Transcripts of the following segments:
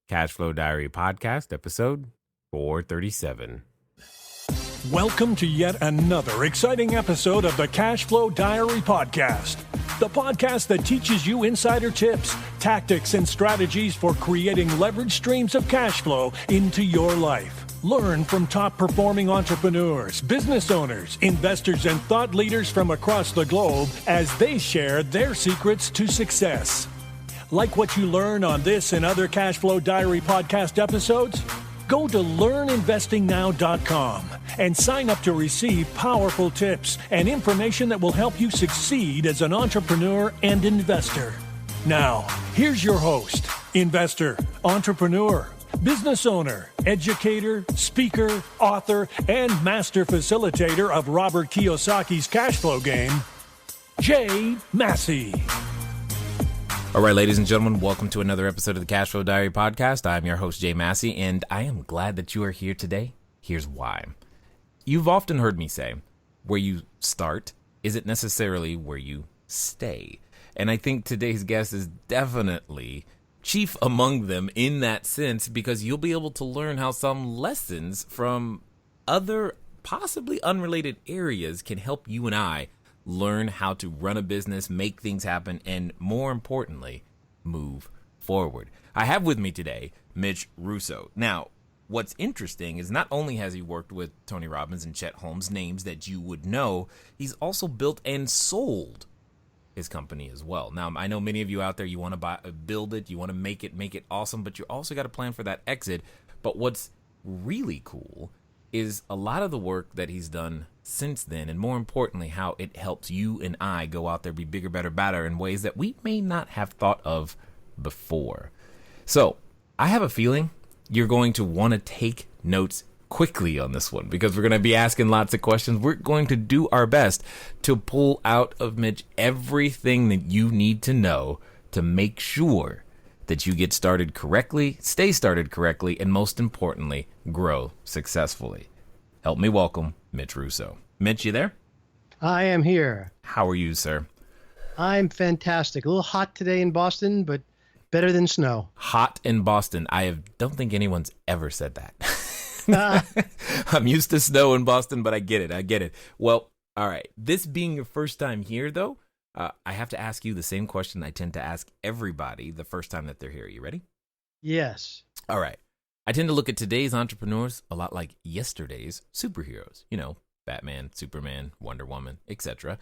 Cashflow Diary Podcast, episode 437. Welcome to yet another exciting episode of the Cashflow Diary Podcast, the podcast that teaches you insider tips, tactics, and strategies for creating leverage streams of cash flow into your life. Learn from top-performing entrepreneurs, business owners, investors, and thought leaders from across the globe as they share their secrets to success. Like what you learn on this and other Cashflow Diary podcast episodes? Go to learninvestingnow.com and sign up to receive powerful tips and information that will help you succeed as an entrepreneur and investor. Now, here's your host, investor, entrepreneur, business owner, educator, speaker, author, and master facilitator of Robert Kiyosaki's cash flow game, Jay Massey. All right, ladies and gentlemen, welcome to another episode of the Cashflow Diary Podcast. I'm your host, Jay Massey, and I am glad that you are here today. Here's why. You've often heard me say, where you start isn't necessarily where you stay. And I think today's guest is definitely chief among them in that sense, because you'll be able to learn how some lessons from other possibly unrelated areas can help you and I learn how to run a business, make things happen, and more importantly, move forward. I have with me today Mitch Russo. Now, what's interesting is not only has he worked with Tony Robbins and Chet Holmes, names that you would know, he's also built and sold his company as well. Now, I know many of you out there, you want to build it, you want to make it awesome, but you also got to plan for that exit. But what's really cool is a lot of the work that he's done since then, and more importantly, how it helps you and I go out there, be bigger, better, badder in ways that we may not have thought of before. So I have a feeling you're going to want to take notes quickly on this one, because we're going to be asking lots of questions. We're going to do our best to pull out of Mitch everything that you need to know to make sure that you get started correctly, stay started correctly, and most importantly, grow successfully. Help me welcome Mitch Russo. Mitch, you there? I am here. How are you, sir? I'm fantastic. A little hot today in Boston, but better than snow. Hot in Boston. Don't think anyone's ever said that. I'm used to snow in Boston, but I get it. Well, all right. This being your first time here, though, I have to ask you the same question I tend to ask everybody the first time that they're here. You ready? Yes. All right. I tend to look at today's entrepreneurs a lot like yesterday's superheroes. You know, Batman, Superman, Wonder Woman, etc.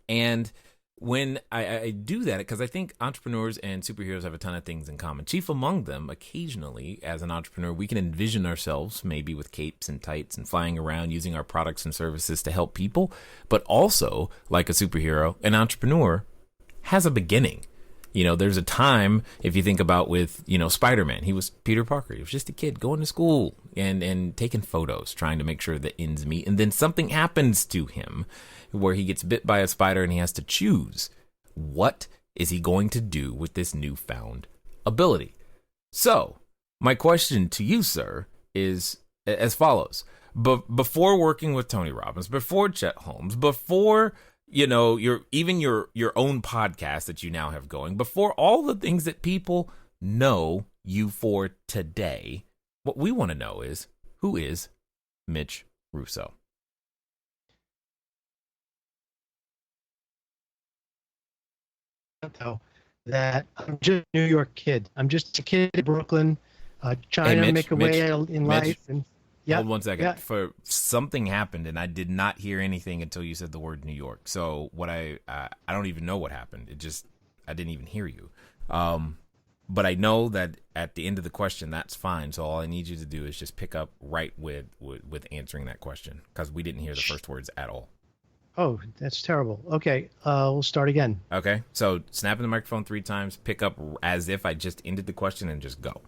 And when I do that, because I think entrepreneurs and superheroes have a ton of things in common. Chief among them, occasionally, as an entrepreneur, we can envision ourselves maybe with capes and tights and flying around using our products and services to help people. But also, like a superhero, an entrepreneur has a beginning. You know, there's a time, if you think about with, Spider-Man, he was Peter Parker. He was just a kid going to school and taking photos, trying to make sure the ends meet. And then something happens to him where he gets bit by a spider and he has to choose, what is he going to do with this newfound ability? So my question to you, sir, is as follows. Before working with Tony Robbins, before Chet Holmes, before your own podcast that you now have going, before all the things that people know you for today, what we want to know is, who is Mitch Russo? That I'm just a New York kid. I'm just a kid in Brooklyn, trying to make a way in life. And hold 1 second. Yeah. For something happened, and I did not hear anything until you said the word New York. So what I don't even know what happened. I didn't even hear you. But I know that at the end of the question, that's fine. So all I need you to do is just pick up right with answering that question, because we didn't hear the first words at all. Oh, that's terrible. Okay, we'll start again. Okay, so snap in the microphone 3 times, pick up as if I just ended the question, and just go.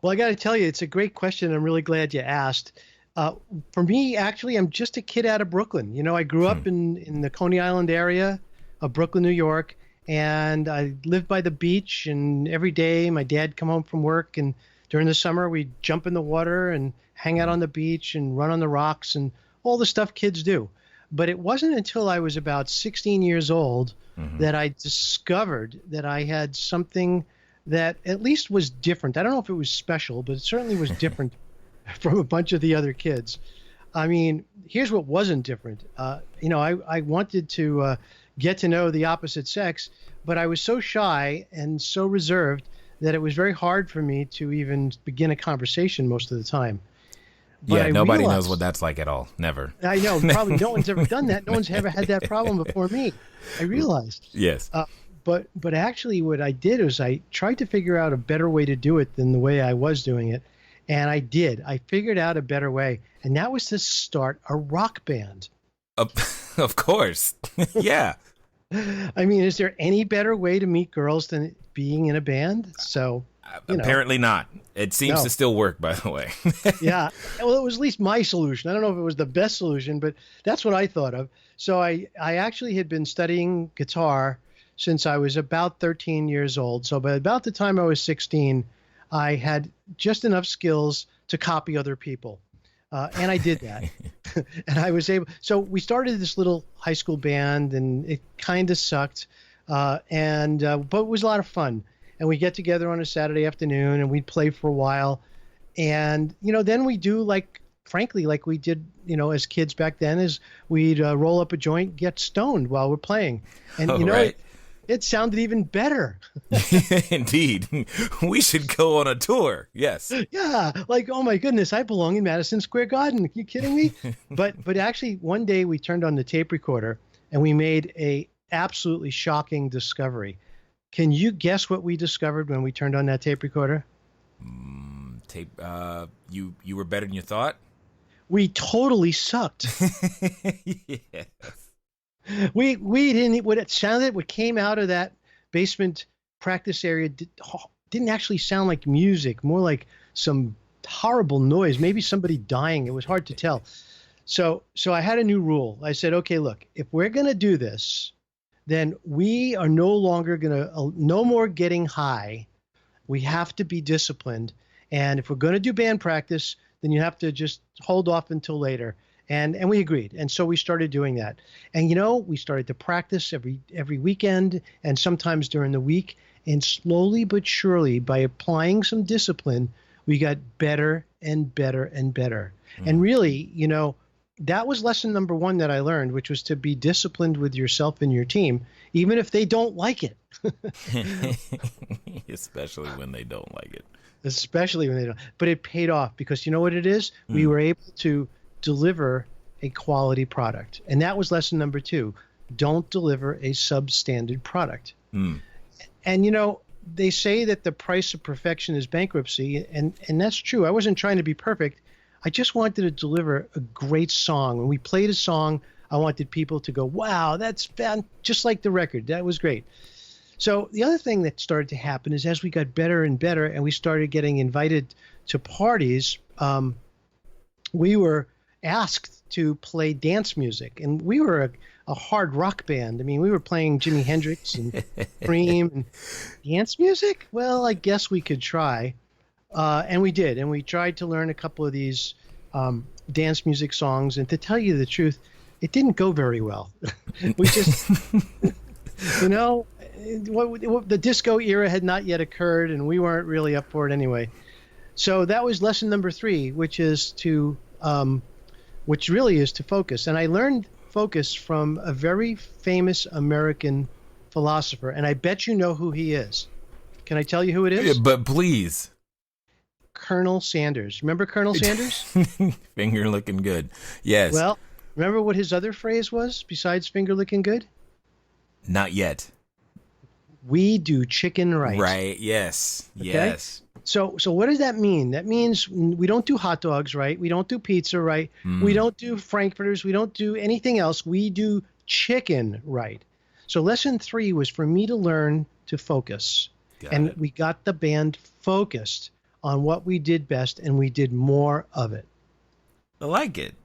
Well, I got to tell you, it's a great question. I'm really glad you asked. For me, actually, I'm just a kid out of Brooklyn. I grew up in the Coney Island area of Brooklyn, New York, and I lived by the beach. And every day, my dad come home from work, and during the summer, we'd jump in the water and hang out on the beach and run on the rocks and all the stuff kids do. But it wasn't until I was about 16 years old that I discovered that I had something that at least was different. I don't know if it was special, but it certainly was different from a bunch of the other kids. I mean, here's what wasn't different. I wanted to get to know the opposite sex, but I was so shy and so reserved that it was very hard for me to even begin a conversation most of the time. But nobody knows what that's like at all. Never. I know. Probably no one's ever done that. No one's ever had that problem before me. I realized. Yes. But actually what I did was I tried to figure out a better way to do it than the way I was doing it. And I did. I figured out a better way. And that was to start a rock band. Of course. Yeah. I mean, is there any better way to meet girls than being in a band? So apparently not. It seems to still work, by the way. Yeah. Well, it was at least my solution. I don't know if it was the best solution, but that's what I thought of. So I actually had been studying guitar since I was about 13 years old. So by about the time I was 16, I had just enough skills to copy other people. And I did that. And I was able. So we started this little high school band, and it kind of sucked. But it was a lot of fun. And we get together on a Saturday afternoon, and we'd play for a while. And, then we do frankly, like we did, as kids back then, is we'd roll up a joint, get stoned while we're playing. And, right. It sounded even better. Indeed. We should go on a tour. Yes. Yeah. Like, oh my goodness, I belong in Madison Square Garden. Are you kidding me? But actually one day we turned on the tape recorder and we made a absolutely shocking discovery. Can you guess what we discovered when we turned on that tape recorder? You were better than you thought? We totally sucked. Yes. We didn't. What came out of that basement practice area didn't actually sound like music. More like some horrible noise. Maybe somebody dying. It was hard to tell. So I had a new rule. I said, okay, look, if we're gonna do this, then we are no longer no more getting high. We have to be disciplined. And if we're gonna do band practice, then you have to just hold off until later. And we agreed. And so we started doing that. And, we started to practice every weekend and sometimes during the week. And slowly but surely, by applying some discipline, we got better and better and better. And really, that was lesson number one that I learned, which was to be disciplined with yourself and your team, even if they don't like it. Especially when they don't like it. Especially when they don't. But it paid off because you know what it is? We were able to deliver a quality product. And that was lesson number two. Don't deliver a substandard product. And, they say that the price of perfection is bankruptcy. And that's true. I wasn't trying to be perfect. I just wanted to deliver a great song. When we played a song, I wanted people to go, wow, that's just like the record. That was great. So the other thing that started to happen is as we got better and better and we started getting invited to parties, we were asked to play dance music. And we were a hard rock band. I mean, we were playing Jimi Hendrix and Cream and dance music. Well, I guess we could try. And we did. And we tried to learn a couple of these dance music songs. And to tell you the truth, it didn't go very well. We just, the disco era had not yet occurred and we weren't really up for it anyway. So that was lesson number three, which really is to focus. And I learned focus from a very famous American philosopher. And I bet you know who he is. Can I tell you who it is? Yeah, but please. Colonel Sanders. Remember Colonel Sanders? Finger looking good. Yes. Well, remember what his other phrase was besides finger looking good? Not yet. We do chicken right. Right. Yes. Okay? Yes. So what does that mean? That means we don't do hot dogs right. We don't do pizza right. We don't do frankfurters. We don't do anything else. We do chicken right. So lesson three was for me to learn to focus. And we got the band focused on what we did best, and we did more of it. I like it.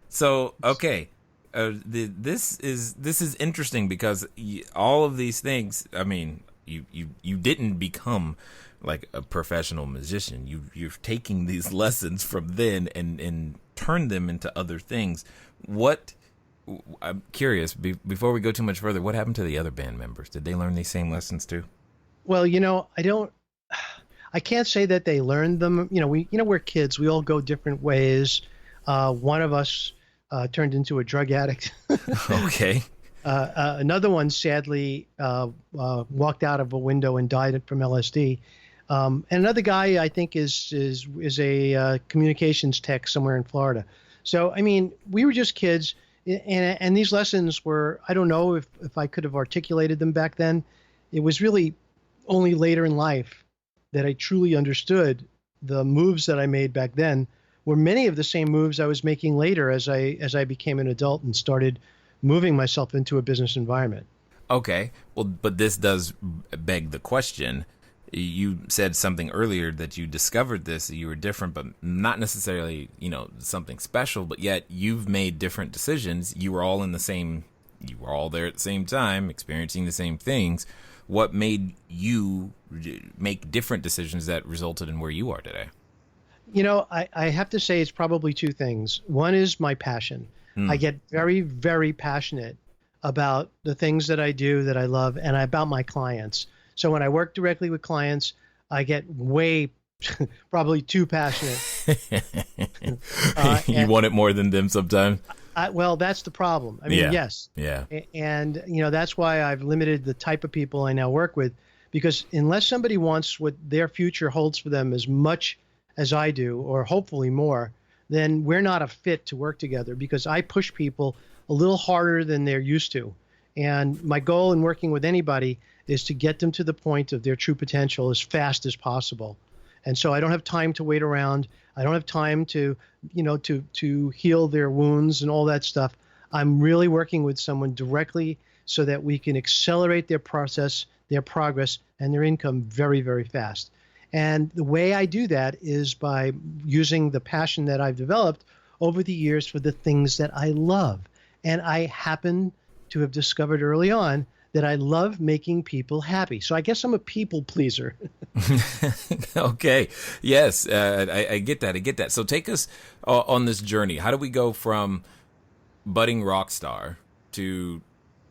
So, okay. This is interesting because all of these things, I mean, you didn't become like a professional musician. You're taking these lessons from then and turn them into other things. I'm curious, before we go too much further, what happened to the other band members? Did they learn these same lessons too? Well, I can't say that they learned them. We're kids. We all go different ways. One of us turned into a drug addict. Okay. Another one, sadly, walked out of a window and died from LSD. And another guy, I think, is a communications tech somewhere in Florida. So, I mean, we were just kids, and these lessons were, I don't know if I could have articulated them back then. It was really only later in life that I truly understood the moves that I made back then were many of the same moves I was making later as I became an adult and started moving myself into a business environment. Okay. Well, but this does beg the question. You said something earlier that you discovered this, that you were different, but not necessarily, something special, but yet you've made different decisions. You were all there at the same time, experiencing the same things. What made you make different decisions that resulted in where you are today? I have to say it's probably two things. One is my passion. I get very, very passionate about the things that I do that I love and about my clients. So when I work directly with clients, I get way probably too passionate. You want it more than them sometimes? Well, that's the problem. I mean, yes. Yeah. And, that's why I've limited the type of people I now work with, because unless somebody wants what their future holds for them as much as I do, or hopefully more, then we're not a fit to work together, because I push people a little harder than they're used to. And my goal in working with anybody is to get them to the point of their true potential as fast as possible. And so I don't have time to wait around. I don't have time to heal their wounds and all that stuff. I'm really working with someone directly so that we can accelerate their process, their progress, and their income very, very fast. And the way I do that is by using the passion that I've developed over the years for the things that I love. And I happen to have discovered early on that I love making people happy. So I guess I'm a people pleaser. Okay. Yes. I get that. I get that. So take us on this journey. How do we go from budding rock star to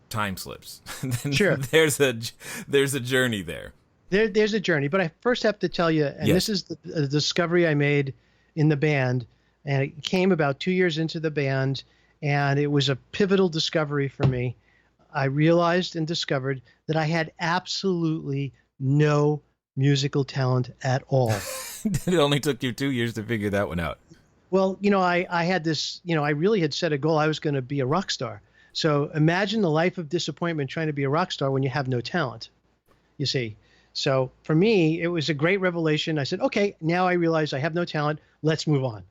time slips? Sure. There's a journey there. There's a journey, but I first have to tell you, and This is the discovery I made in the band, and it came about 2 years into the band, and it was a pivotal discovery for me. I realized and discovered that I had absolutely no musical talent at all. It only took you 2 years to figure that one out. Well, I had this, I really had set a goal. I was going to be a rock star. So imagine the life of disappointment trying to be a rock star when you have no talent, you see. So for me, it was a great revelation. I said, okay, now I realize I have no talent. Let's move on.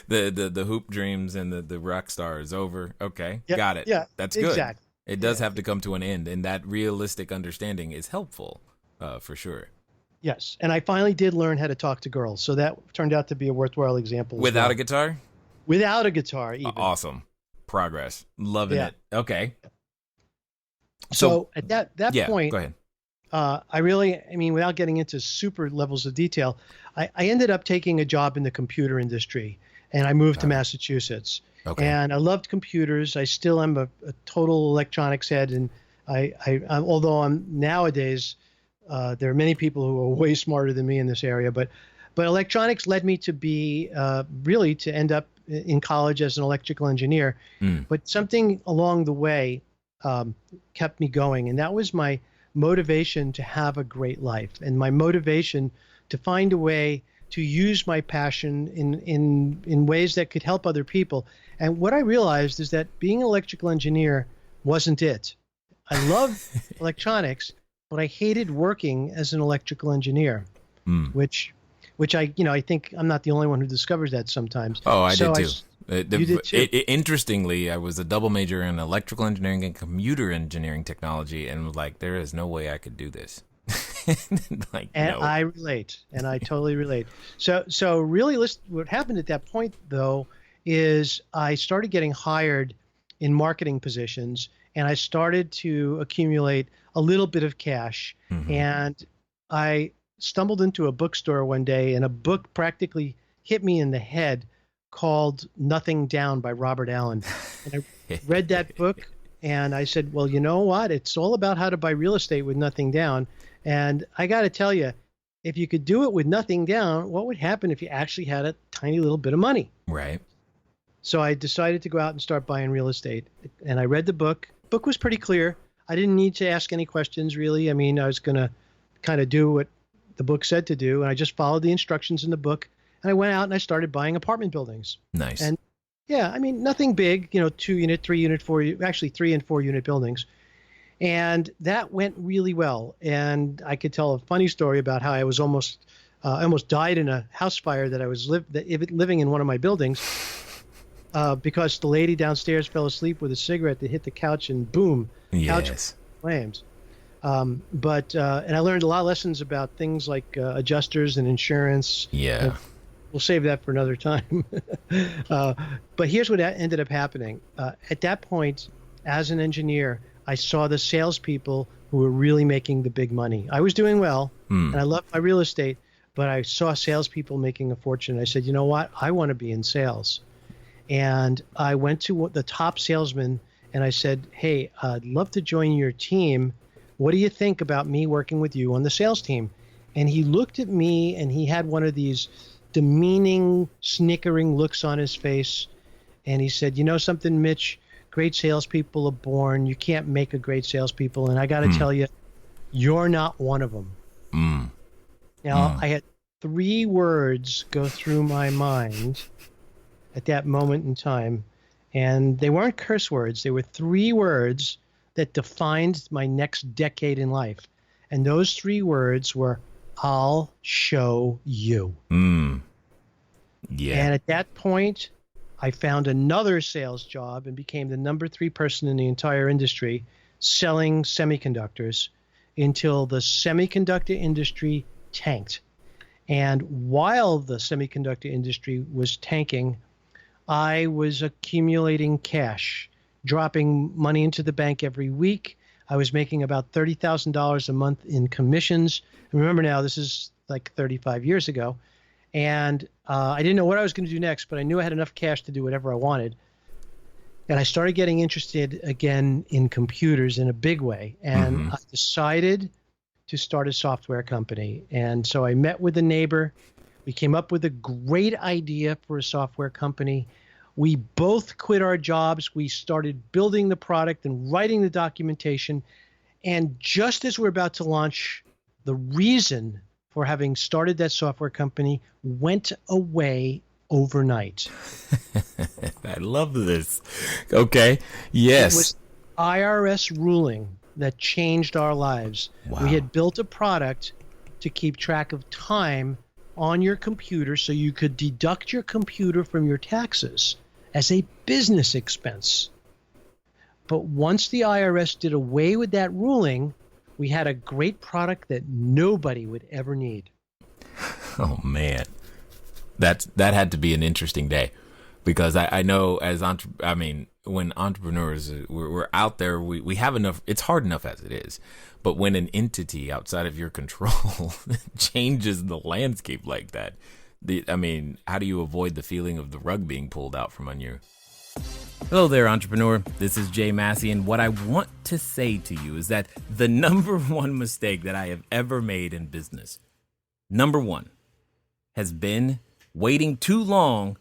The hoop dreams and the rock star is over. Okay, yep, got it. Yeah, that's good. Exactly. It does have to come to an end, and that realistic understanding is helpful, for sure. Yes, and I finally did learn how to talk to girls, so that turned out to be a worthwhile example. Without a guitar? Without a guitar, even. Awesome. Progress. Loving it. Okay. So at that point, go ahead. Without getting into super levels of detail, I ended up taking a job in the computer industry, and I moved to Massachusetts. Okay. And I loved computers. I still am a total electronics head, and although I'm nowadays, there are many people who are way smarter than me in this area, but electronics led me to be really to end up in college as an electrical engineer. But something along the way kept me going, and that was my motivation to have a great life, and my motivation to find a way to use my passion in ways that could help other people. And what I realized is that being an electrical engineer wasn't it. I loved electronics, but I hated working as an electrical engineer, which I think I'm not the only one who discovers that sometimes. Oh, I did too. You did too. Interestingly, I was a double major in electrical engineering and computer engineering technology, and was like, there is no way I could do this. No. I relate, and I totally relate. So really, what happened at that point, though, is I started getting hired in marketing positions, and I started to accumulate a little bit of cash. And I stumbled into a bookstore one day, and a book practically hit me in the head called Nothing Down by Robert Allen. And I read that book, And I said, well, you know what? It's all about how to buy real estate with nothing down. And I got to tell you, if you could do it with nothing down, what would happen if you actually had a tiny little bit of money? Right. So I decided to go out and start buying real estate. And I read the book. Book was pretty clear. I didn't need to ask any questions, really. I mean, I was going to kind of do what the book said to do. And I just followed the instructions in the book. And I went out and I started buying apartment buildings. Nice. And yeah, I mean, nothing big, 2-unit, 3-unit, actually 3 and 4-unit buildings. And that went really well. And I could tell a funny story about how I was almost died in a house fire that I was living in one of my buildings because the lady downstairs fell asleep with a cigarette that hit the couch and boom, couch flames. And I learned a lot of lessons about things like adjusters and insurance. Yeah. We'll save that for another time. But here's what ended up happening. At that point, as an engineer, I saw the salespeople who were really making the big money. I was doing well, and I loved my real estate, but I saw salespeople making a fortune. I said, you know what? I want to be in sales. And I went to the top salesman, and I said, hey, I'd love to join your team. What do you think about me working with you on the sales team? And he looked at me, and he had one of these demeaning, snickering looks on his face. And he said, you know something, Mitch? Great salespeople are born. You can't make a great salespeople. And I got to tell you, you're not one of them. Now, I had 3 words go through my mind at that moment in time. And they weren't curse words. They were 3 words that defined my next decade in life. And those 3 words were, I'll show you. Yeah. And at that point, I found another sales job and became the number 3 person in the entire industry selling semiconductors until the semiconductor industry tanked. And while the semiconductor industry was tanking, I was accumulating cash, dropping money into the bank every week. I was making about $30,000 a month in commissions. And remember now, this is like 35 years ago. And I didn't know what I was going to do next, but I knew I had enough cash to do whatever I wanted. And I started getting interested again in computers in a big way. And I decided to start a software company. And so I met with a neighbor. We came up with a great idea for a software company. We both quit our jobs. We started building the product and writing the documentation. And just as we're about to launch, the reason for having started that software company went away overnight. I love this. Okay. Yes. It was IRS ruling that changed our lives. Wow. We had built a product to keep track of time on your computer so you could deduct your computer from your taxes as a business expense. But once the IRS did away with that ruling, we had a great product that nobody would ever need. Oh, man. That had to be an interesting day, because I know when entrepreneurs, we're out there, we have enough, it's hard enough as it is. But when an entity outside of your control changes the landscape like that, how do you avoid the feeling of the rug being pulled out from under you? Hello there, entrepreneur. This is Jay Massey, and what I want to say to you is that the number 1 mistake that I have ever made in business, number 1, has been waiting too long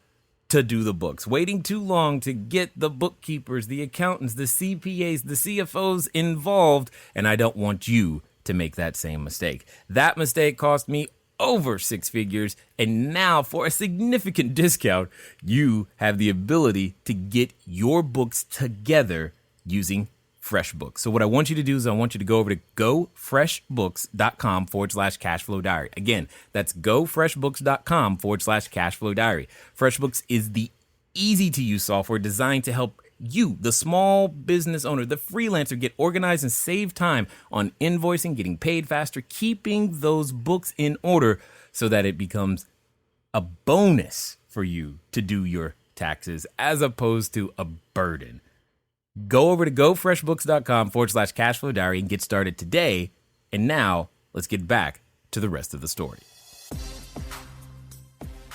to do the books, waiting too long to get the bookkeepers, the accountants, the CPAs, the CFOs involved, and I don't want you to make that same mistake. That mistake cost me over 6 figures, and now for a significant discount, you have the ability to get your books together using FreshBooks. So what I want you to do is I want you to go over to gofreshbooks.com/cashflow diary. Again, that's gofreshbooks.com/cashflow diary. FreshBooks is the easy to use software designed to help you, the small business owner, the freelancer, get organized and save time on invoicing, getting paid faster, keeping those books in order so that it becomes a bonus for you to do your taxes as opposed to a burden. Go over to gofreshbooks.com/cashflow diary and get started today. And now let's get back to the rest of the story.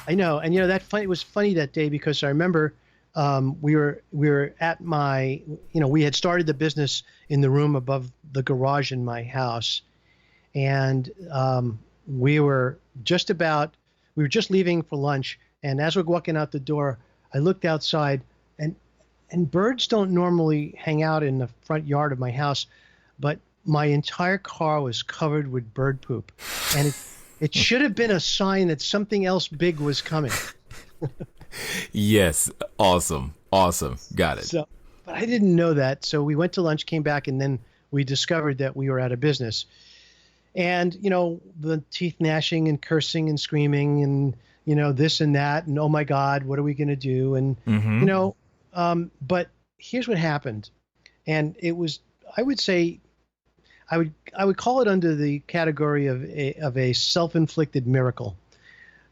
I know. And, it was funny that day because I remember we were at my, we had started the business in the room above the garage in my house, and we were just leaving for lunch, and as we're walking out the door, I looked outside, and birds don't normally hang out in the front yard of my house, but my entire car was covered with bird poop, and it should have been a sign that something else big was coming. Yes. Awesome. Got it. So, but I didn't know that. So we went to lunch, came back, and then we discovered that we were out of business. And, the teeth gnashing and cursing and screaming and, this and that. And, oh, my God, what are we going to do? And, but here's what happened. And it was, I would say, I would call it under the category of a self-inflicted miracle,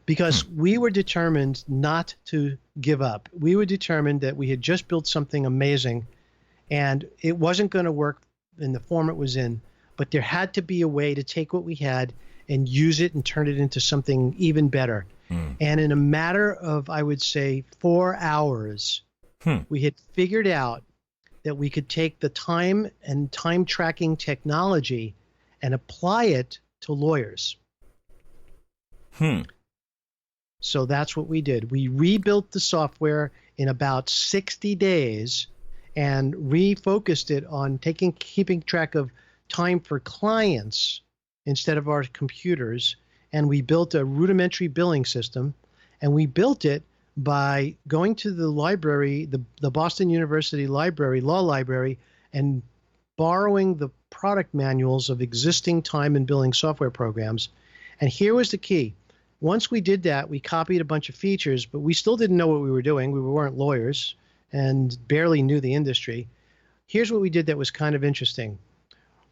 because we were determined not to give up. We were determined that we had just built something amazing, and it wasn't going to work in the form it was in, but there had to be a way to take what we had and use it and turn it into something even better. And in a matter of, I would say, 4 hours, we had figured out that we could take the time and time tracking technology and apply it to lawyers. So that's what we did. We rebuilt the software in about 60 days and refocused it on keeping track of time for clients instead of our computers. And we built a rudimentary billing system, and we built it by going to the library, the Boston University Library, Law Library, and borrowing the product manuals of existing time and billing software programs. And here was the key. Once we did that, we copied a bunch of features, but we still didn't know what we were doing. We weren't lawyers and barely knew the industry. Here's what we did that was kind of interesting.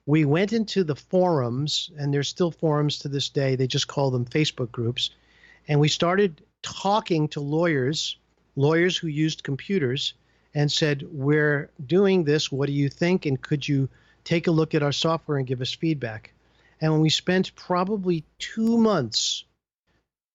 We went into the forums, and there's still forums to this day. They just call them Facebook groups. And we started talking to lawyers who used computers, and said, we're doing this. What do you think? And could you take a look at our software and give us feedback? And when we spent probably 2 months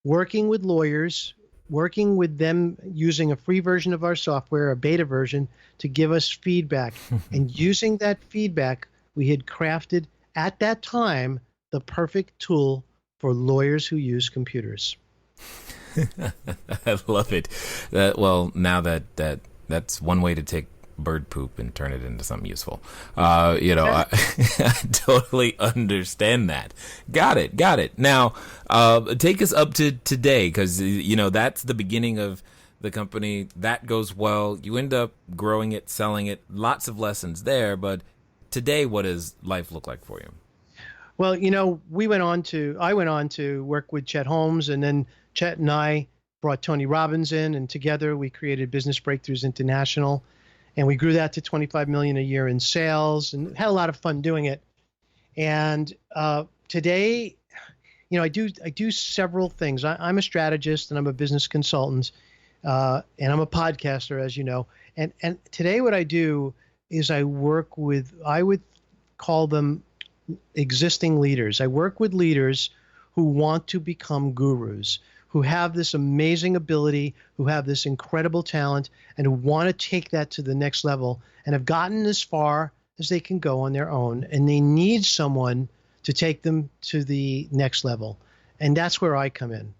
working with lawyers, working with them using a free version of our software, a beta version, to give us feedback. And using that feedback, we had crafted, at that time, the perfect tool for lawyers who use computers. I love it. Now that's one way to take bird poop and turn it into something useful. I totally understand that. Got it. Now, take us up to today, because, that's the beginning of the company. That goes well. You end up growing it, selling it, lots of lessons there. But today, what does life look like for you? Well, I went on to work with Chet Holmes, and then Chet and I brought Tony Robbins in, and together we created Business Breakthroughs International. And we grew that to $25 million a year in sales, and had a lot of fun doing it. And today, I do several things. I'm a strategist, and I'm a business consultant, and I'm a podcaster, as you know. And today, what I do is I would call them existing leaders. I work with leaders who want to become gurus, who have this amazing ability, who have this incredible talent, and who want to take that to the next level, and have gotten as far as they can go on their own, and they need someone to take them to the next level. And that's where I come in.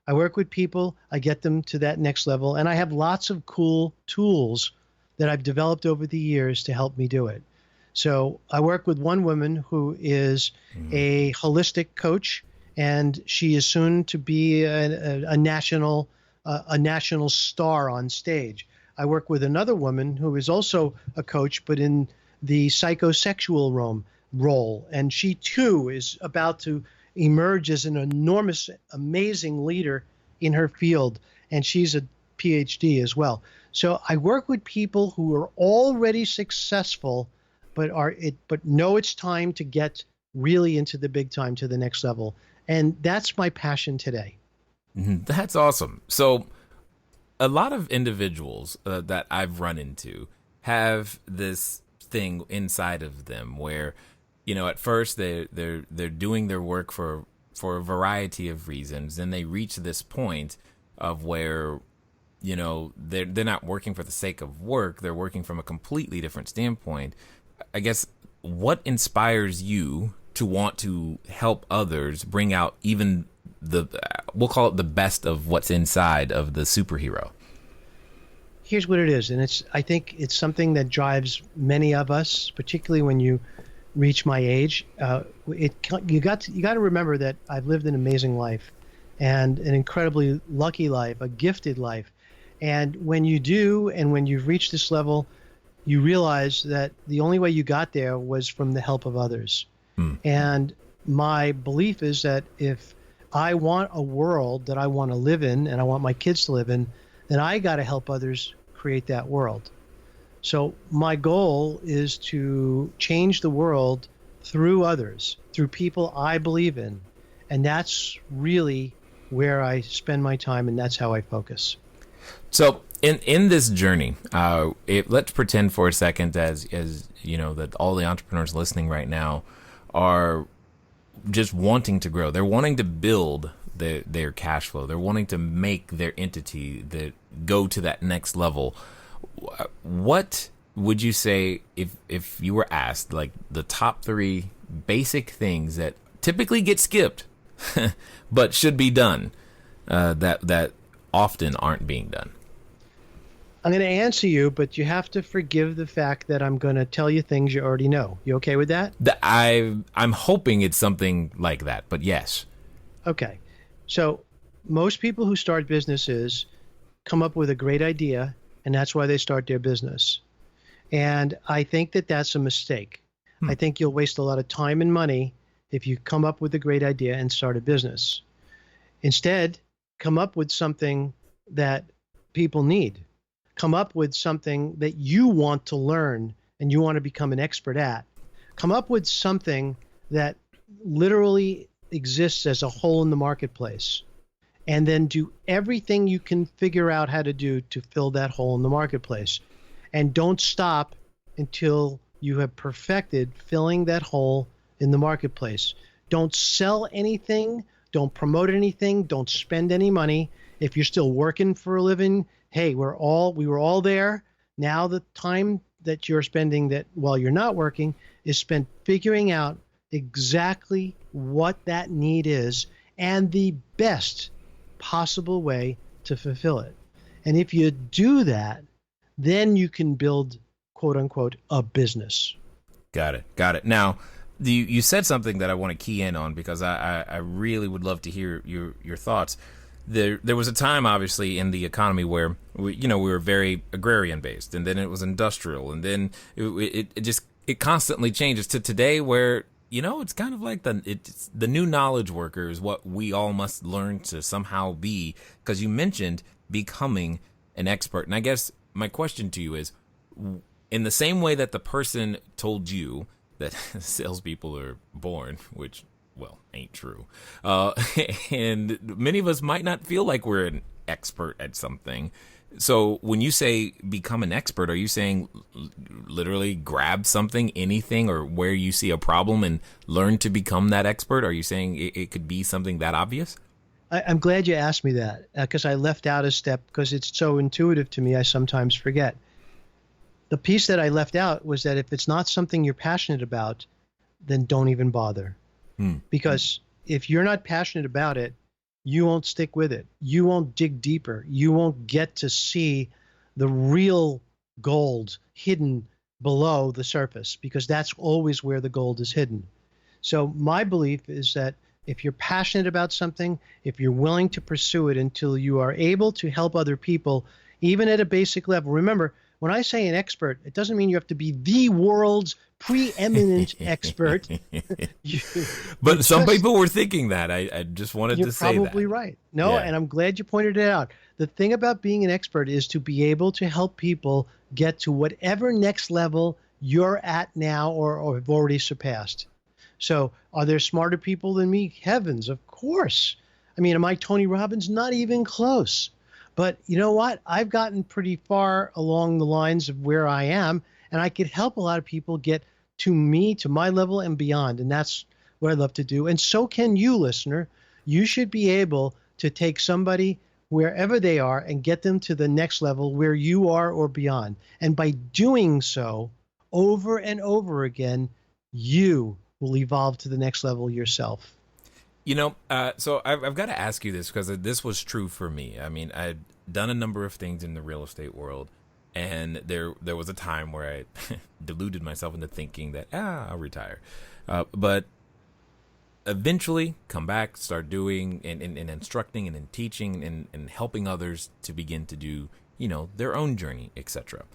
I work with people, I get them to that next level, and I have lots of cool tools that I've developed over the years to help me do it. So I work with one woman who is a holistic coach, and she is soon to be a national star on stage. I work with another woman who is also a coach, but in the psychosexual role, and she too is about to emerge as an enormous, amazing leader in her field, and she's a PhD as well. So I work with people who are already successful, but know it's time to get really into the big time, to the next level. And that's my passion today. That's awesome. So a lot of individuals that I've run into have this thing inside of them where, at first they're doing their work for a variety of reasons. Then they reach this point of where, they're not working for the sake of work. They're working from a completely different standpoint. I guess, what inspires you to want to help others bring out even we'll call it the best of what's inside of the superhero? Here's what it is, and I think it's something that drives many of us, particularly when you reach my age. You got to remember that I've lived an amazing life, and an incredibly lucky life, a gifted life. And when you do, and when you've reached this level, you realize that the only way you got there was from the help of others. And my belief is that if I want a world that I want to live in, and I want my kids to live in, then I got to help others create that world. So my goal is to change the world through others, through people I believe in. And that's really where I spend my time, and that's how I focus. So in this journey, let's pretend for a second as that all the entrepreneurs listening right now are just wanting to grow. They're wanting to build their cash flow. They're wanting to make their entity that go to that next level. What would you say if you were asked, like, the top 3 basic things that typically get skipped but should be done, that often aren't being done? I'm going to answer you, but you have to forgive the fact that I'm going to tell you things you already know. You okay with that? I'm hoping it's something like that, but yes. Okay. So most people who start businesses come up with a great idea, and that's why they start their business. And I think that that's a mistake. I think you'll waste a lot of time and money if you come up with a great idea and start a business. Instead, come up with something that people need. Come up with something that you want to learn and you want to become an expert at. Come up with something that literally exists as a hole in the marketplace, and then do everything you can figure out how to do to fill that hole in the marketplace. And don't stop until you have perfected filling that hole in the marketplace. Don't sell anything. Don't promote anything. Don't spend any money. If you're still working for a living, hey, we were all there. Now the time that you're spending that while you're not working is spent figuring out exactly what that need is and the best possible way to fulfill it. And if you do that, then you can build, quote unquote, a business. Got it. Now, you said something that I want to key in on, because I really would love to hear your thoughts. There was a time, obviously, in the economy where we were very agrarian based, and then it was industrial, and then it constantly changes to today, where it's kind of like the new knowledge worker is what we all must learn to somehow be. Because you mentioned becoming an expert, and I guess my question to you is, in the same way that the person told you that salespeople are born, which, well, ain't true. And many of us might not feel like we're an expert at something. So when you say become an expert, are you saying literally grab something, anything, or where you see a problem and learn to become that expert? Are you saying it could be something that obvious? I'm glad you asked me that, because I left out a step, because it's so intuitive to me, I sometimes forget. The piece that I left out was that if it's not something you're passionate about, then don't even bother. Because if you're not passionate about it, you won't stick with it. You won't dig deeper. You won't get to see the real gold hidden below the surface, because that's always where the gold is hidden. So my belief is that if you're passionate about something, if you're willing to pursue it until you are able to help other people, even at a basic level. Remember, when I say an expert, it doesn't mean you have to be the world's preeminent expert. But some people were thinking that. I just wanted to say that. You're probably right. No, and I'm glad you pointed it out. The thing about being an expert is to be able to help people get to whatever next level you're at now or have already surpassed. So are there smarter people than me? Heavens, of course. I mean, am I Tony Robbins? Not even close. But you know what? I've gotten pretty far along the lines of where I am, and I could help a lot of people get to me, to my level and beyond. And that's what I love to do. And so can you, listener. You should be able to take somebody wherever they are and get them to the next level where you are or beyond. And by doing so over and over again, you will evolve to the next level yourself. So I've got to ask you this because this was true for me. I mean, I've done a number of things in the real estate world, and there was a time where I deluded myself into thinking that, I'll retire. But eventually come back, start doing and instructing and teaching and helping others to begin to do, their own journey, etc.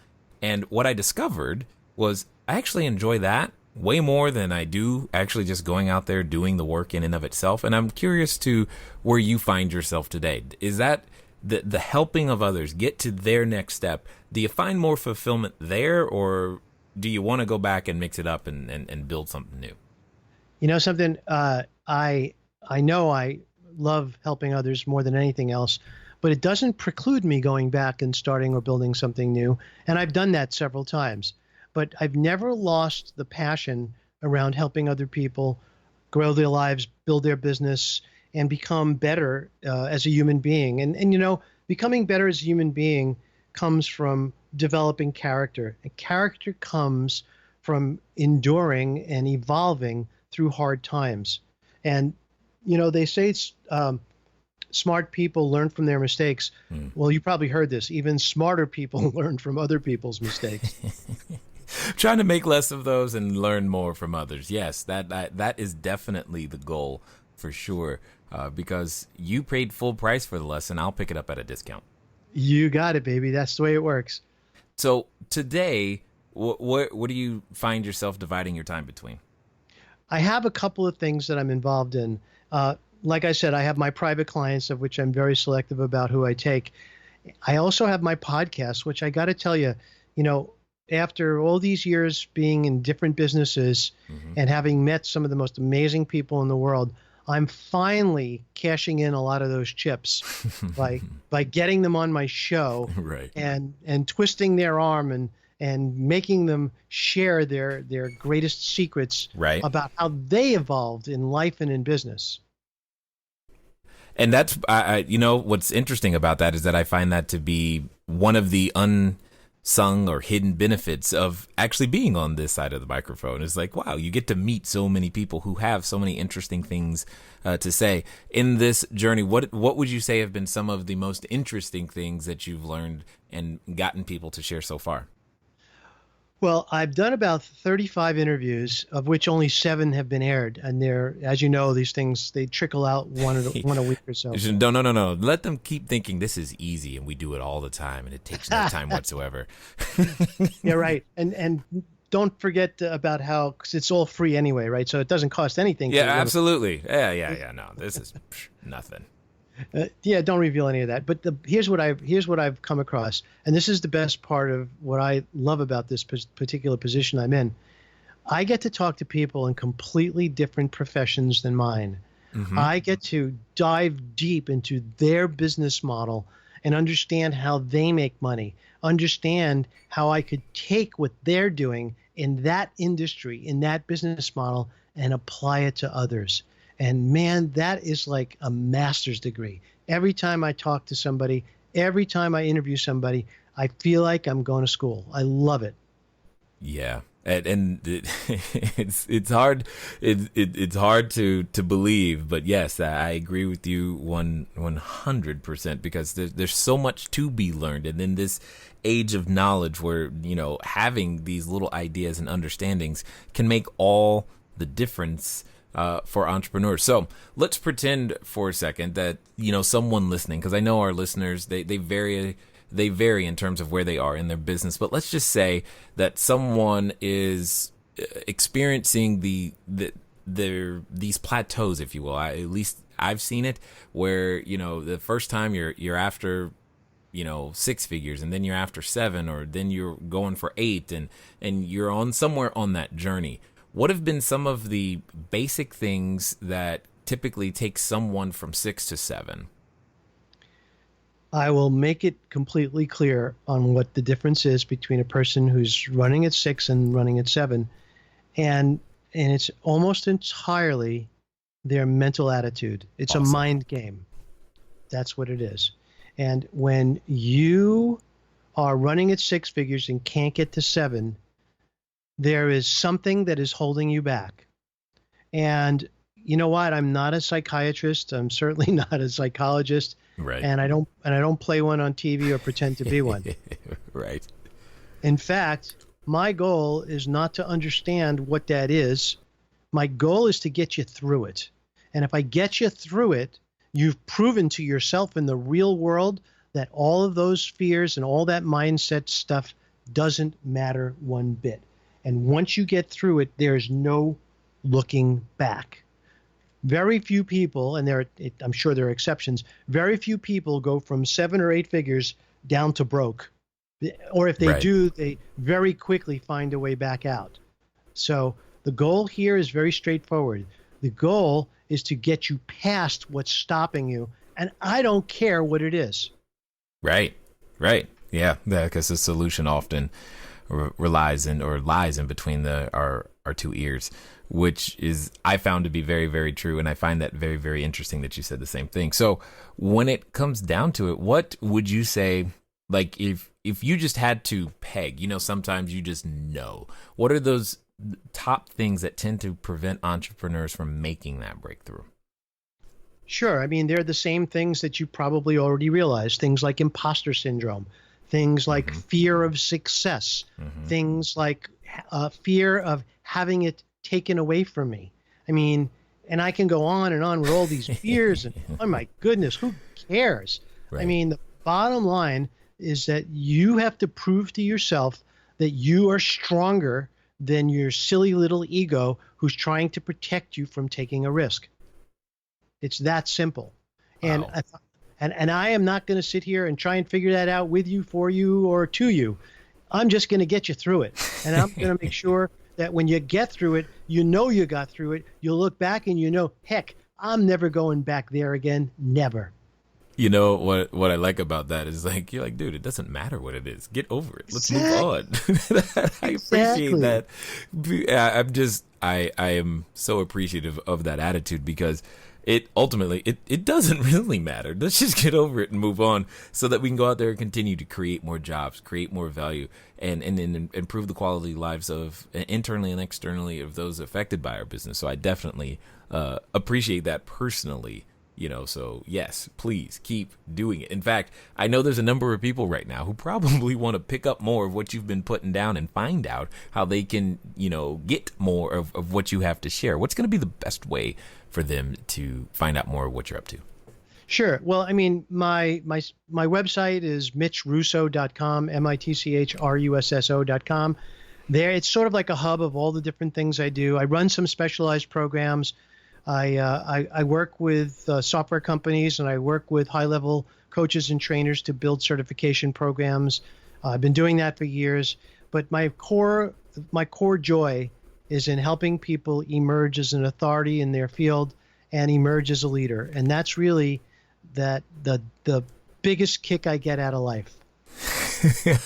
And what I discovered was I actually enjoy that way more than I do actually just going out there doing the work in and of itself. And I'm curious to where you find yourself today. Is that the helping of others get to their next step? Do you find more fulfillment there, or do you want to go back and mix it up and build something new? You know something, I know I love helping others more than anything else, but it doesn't preclude me going back and starting or building something new. And I've done that several times. But I've never lost the passion around helping other people grow their lives, build their business, and become better as a human being. And becoming better as a human being comes from developing character. And character comes from enduring and evolving through hard times. And, they say smart people learn from their mistakes. Well, you probably heard this. Even smarter people learn from other people's mistakes. Trying to make less of those and learn more from others. Yes, that is definitely the goal for sure. Because you paid full price for the lesson, I'll pick it up at a discount. You got it, baby. That's the way it works. So today, what do you find yourself dividing your time between? I have a couple of things that I'm involved in. Like I said, I have my private clients, of which I'm very selective about who I take. I also have my podcast, which I got to tell you, after all these years being in different businesses and having met some of the most amazing people in the world, I'm finally cashing in a lot of those chips by getting them on my show, right, and twisting their arm and making them share their greatest secrets, right, about how they evolved in life and in business. And that's, what's interesting about that is that I find that to be one of the unsung or hidden benefits of actually being on this side of the microphone. It's like, wow, you get to meet so many people who have so many interesting things to say. In this journey, what would you say have been some of the most interesting things that you've learned and gotten people to share so far? Well, I've done about 35 interviews, of which only 7 have been aired. And they're, as you know, these things, they trickle out one a week or so. No. Let them keep thinking this is easy and we do it all the time and it takes no time whatsoever. Yeah, right. And don't forget about how, because it's all free anyway, right? So it doesn't cost anything. Yeah, absolutely. Yeah. No, this is nothing. Don't reveal any of that. But here's what I've come across, and this is the best part of what I love about this particular position I'm in. I get to talk to people in completely different professions than mine. I get to dive deep into their business model and understand how they make money, understand how I could take what they're doing in that industry, in that business model, and apply it to others. And man, that is like a master's degree. Every time I talk to somebody, every time I interview somebody, I feel like I'm going to school. I love it. Yeah. And it's hard. It's hard to believe, but yes, I agree with you 100% because there's so much to be learned. And in this age of knowledge where, having these little ideas and understandings can make all the difference for entrepreneurs. So let's pretend for a second that, someone listening, because I know our listeners, they vary in terms of where they are in their business. But let's just say that someone is experiencing these plateaus, if you will. At least I've seen it where, the first time you're after, 6 figures, and then you're after 7, or then you're going for 8, and you're on somewhere on that journey. What have been some of the basic things that typically take someone from 6 to 7? I will make it completely clear on what the difference is between a person who's running at 6 and running at 7. And it's almost entirely their mental attitude. It's awesome. A mind game. That's what it is. And when you are running at six figures and can't get to seven, there is something that is holding you back. And you know what? I'm not a psychiatrist. I'm certainly not a psychologist. Right. And I don't play one on TV or pretend to be one. Right. In fact, my goal is not to understand what that is. My goal is to get you through it. And if I get you through it, you've proven to yourself in the real world that all of those fears and all that mindset stuff doesn't matter one bit. And once you get through it, there's no looking back. Very few people, and I'm sure there are exceptions, very few people go from 7 or 8 figures down to broke. Or if they do, they very quickly find a way back out. So the goal here is very straightforward. The goal is to get you past what's stopping you, and I don't care what it is. Right. Yeah, because the solution often lies in between our two ears, which is I found to be very, very true, and I find that very, very interesting that you said the same thing. So when it comes down to it, what would you say, like if you just had to peg, sometimes you just know, what are those top things that tend to prevent entrepreneurs from making that breakthrough? Sure. I mean, they're the same things that you probably already realize. Things like imposter syndrome, things like fear of success, things like fear of having it taken away from me. I mean, and I can go on and on with all these fears and oh my goodness, who cares? Right. I mean, the bottom line is that you have to prove to yourself that you are stronger than your silly little ego who's trying to protect you from taking a risk. It's that simple. And Wow. and I am not going to sit here and try and figure that out with you, for you, or to you. I'm just going to get you through it. And I'm going to make sure that when you get through it, you know you got through it. You'll look back and you know, heck, I'm never going back there again. Never. You know what I like about that is like you're like, dude, it doesn't matter what it is. Get over it. Let's move on. I appreciate that. I am so appreciative of that attitude because it ultimately it doesn't really matter. Let's just get over it and move on so that we can go out there and continue to create more jobs, create more value, and improve the quality of lives of internally and externally of those affected by our business. So I definitely appreciate that personally. So yes, please keep doing it. In fact, I know there's a number of people right now who probably want to pick up more of what you've been putting down and find out how they can, get more of what you have to share. What's going to be the best way for them to find out more of what you're up to? Sure. Well, I mean, my website is mitchrusso.com, mitchrusso.com. There, it's sort of like a hub of all the different things I do. I run some specialized programs. I work with software companies and I work with high-level coaches and trainers to build certification programs. I've been doing that for years, but my core joy is in helping people emerge as an authority in their field and emerge as a leader. And that's really the biggest kick I get out of life.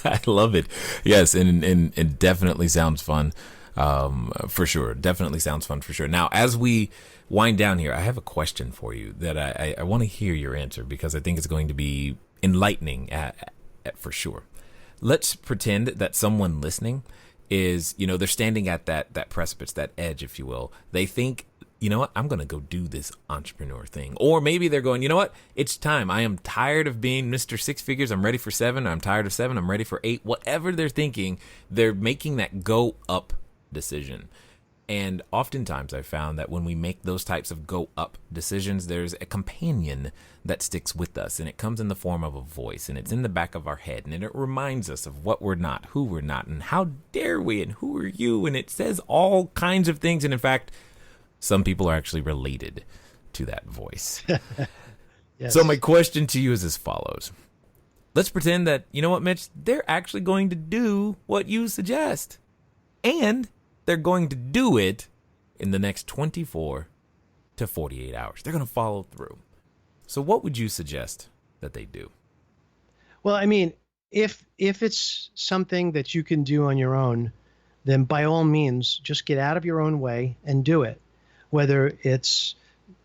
I love it. Yes, and it definitely sounds fun. For sure. Definitely sounds fun for sure. Now, as we wind down here, I have a question for you that I want to hear your answer because I think it's going to be enlightening for sure. Let's pretend that someone listening is, they're standing at that precipice, that edge, if you will. They think, you know what, I'm going to go do this entrepreneur thing. Or maybe they're going, you know what, it's time. I am tired of being Mr. Six Figures. I'm ready for 7. I'm tired of 7. I'm ready for 8. Whatever they're thinking, they're making that go up decision. And oftentimes I found that when we make those types of go up decisions, there's a companion that sticks with us, and it comes in the form of a voice, and it's in the back of our head, and it reminds us of what we're not, who we're not, and how dare we, and who are you, and it says all kinds of things. And in fact, some people are actually related to that voice. Yes. So my question to you is as follows. Let's pretend that, you know what, Mitch, they're actually going to do what you suggest. And they're going to do it in the next 24 to 48 hours. They're going to follow through. So what would you suggest that they do? Well, I mean, if it's something that you can do on your own, then by all means, just get out of your own way and do it. Whether it's,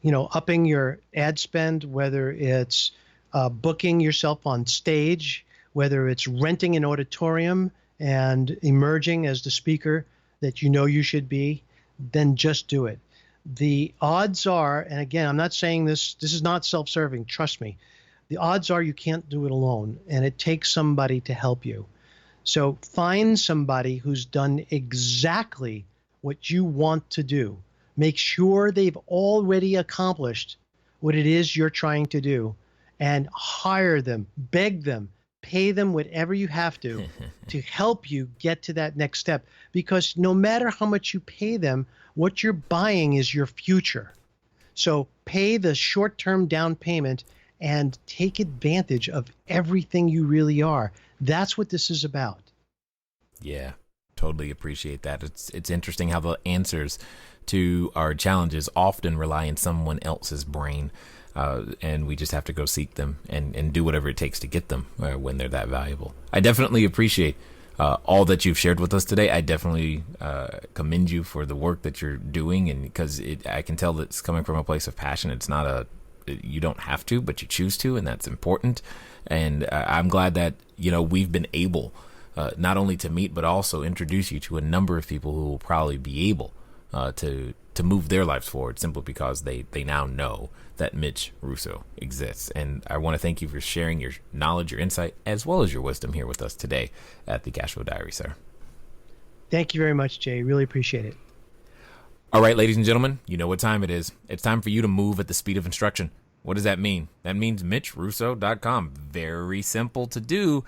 upping your ad spend, whether it's booking yourself on stage, whether it's renting an auditorium and emerging as the speaker that you know you should be, then just do it. The odds are, and again, I'm not saying this is not self-serving, trust me. The odds are you can't do it alone, and it takes somebody to help you. So find somebody who's done exactly what you want to do. Make sure they've already accomplished what it is you're trying to do, and hire them, beg them, pay them whatever you have to help you get to that next step. Because no matter how much you pay them, what you're buying is your future. So pay the short-term down payment and take advantage of everything you really are. That's what this is about. Yeah, totally appreciate that. It's interesting how the answers to our challenges often rely in someone else's brain. And we just have to go seek them and do whatever it takes to get them when they're that valuable. I definitely appreciate all that you've shared with us today. I definitely commend you for the work that you're doing, and because I can tell that it's coming from a place of passion. It's not you don't have to, but you choose to, and that's important. And I'm glad that we've been able not only to meet but also introduce you to a number of people who will probably be able to move their lives forward simply because they now know that Mitch Russo exists. And I want to thank you for sharing your knowledge, your insight, as well as your wisdom here with us today at the Cashflow Diary, sir. Thank you very much, Jay. Really appreciate it. All right, ladies and gentlemen, you know what time it is. It's time for you to move at the speed of instruction. What does that mean? That means MitchRusso.com. Very simple to do.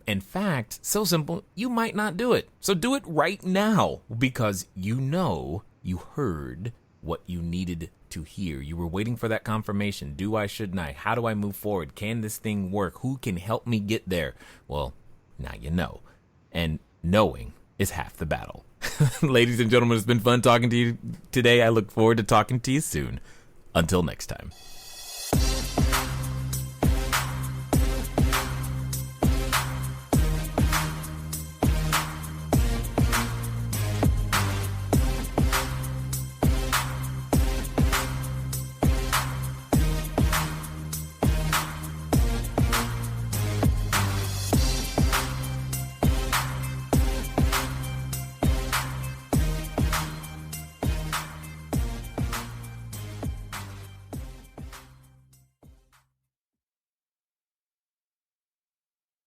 In fact, so simple, you might not do it. So do it right now, because you heard what you needed to hear. You were waiting for that confirmation. Do I, shouldn't I? How do I move forward? Can this thing work? Who can help me get there? Well, now you know. And knowing is half the battle. Ladies and gentlemen, it's been fun talking to you today. I look forward to talking to you soon. Until next time.